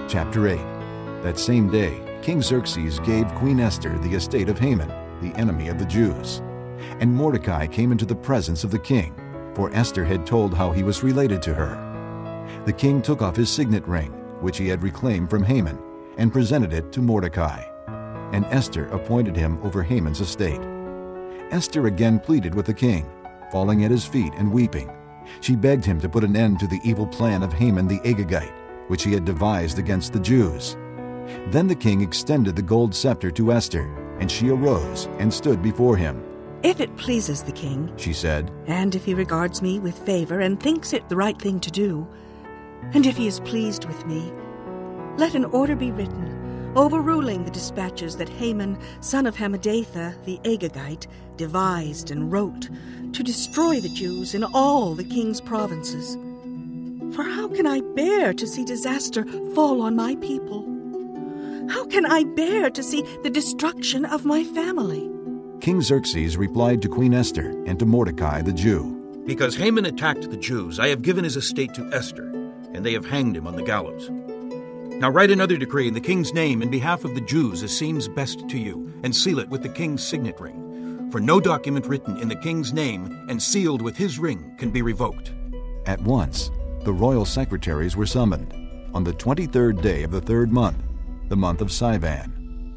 Chapter 8. That same day, King Xerxes gave Queen Esther the estate of Haman, the enemy of the Jews. And Mordecai came into the presence of the king, for Esther had told how he was related to her. The king took off his signet ring, which he had reclaimed from Haman, and presented it to Mordecai. And Esther appointed him over Haman's estate. Esther again pleaded with the king, falling at his feet and weeping. She begged him to put an end to the evil plan of Haman the Agagite, which he had devised against the Jews. Then the king extended the gold scepter to Esther, and she arose and stood before him. "If it pleases the king," she said, "and if he regards me with favor and thinks it the right thing to do, and if he is pleased with me, let an order be written, overruling the dispatches that Haman, son of Hammedatha, the Agagite, devised and wrote to destroy the Jews in all the king's provinces. For how can I bear to see disaster fall on my people? How can I bear to see the destruction of my family?" King Xerxes replied to Queen Esther and to Mordecai the Jew, "Because Haman attacked the Jews, I have given his estate to Esther, and they have hanged him on the gallows. Now write another decree in the king's name in behalf of the Jews as seems best to you, and seal it with the king's signet ring. For no document written in the king's name and sealed with his ring can be revoked." At once, the royal secretaries were summoned. On the 23rd day of the 3rd month, the month of Sivan,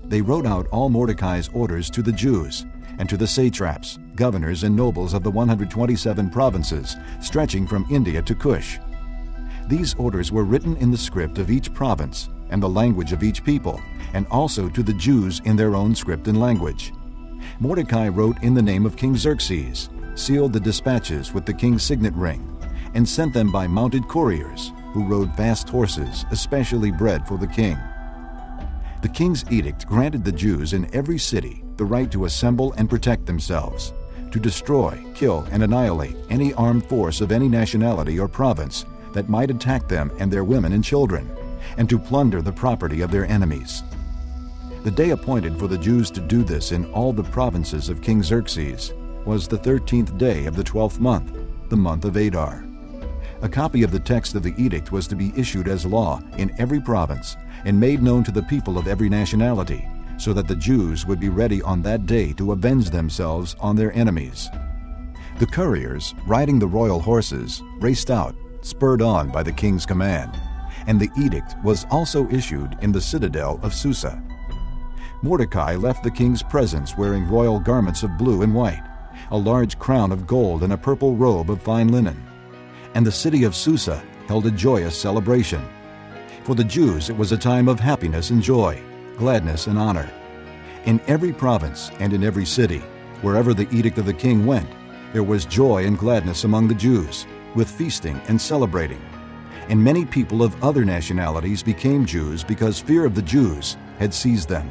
they wrote out all Mordecai's orders to the Jews and to the satraps, governors, and nobles of the 127 provinces stretching from India to Cush. These orders were written in the script of each province and the language of each people, and also to the Jews in their own script and language. Mordecai wrote in the name of King Xerxes, sealed the dispatches with the king's signet ring, and sent them by mounted couriers who rode fast horses, especially bred for the king. The king's edict granted the Jews in every city the right to assemble and protect themselves, to destroy, kill, and annihilate any armed force of any nationality or province that might attack them and their women and children, and to plunder the property of their enemies. The day appointed for the Jews to do this in all the provinces of King Xerxes was the 13th day of the 12th month, the month of Adar. A copy of the text of the edict was to be issued as law in every province and made known to the people of every nationality, so that the Jews would be ready on that day to avenge themselves on their enemies. The couriers, riding the royal horses, raced out, spurred on by the king's command, and the edict was also issued in the citadel of Susa. Mordecai left the king's presence wearing royal garments of blue and white, a large crown of gold and a purple robe of fine linen. And the city of Susa held a joyous celebration. For the Jews it was a time of happiness and joy, gladness and honor. In every province and in every city, wherever the edict of the king went, there was joy and gladness among the Jews, with feasting and celebrating. And many people of other nationalities became Jews because fear of the Jews had seized them.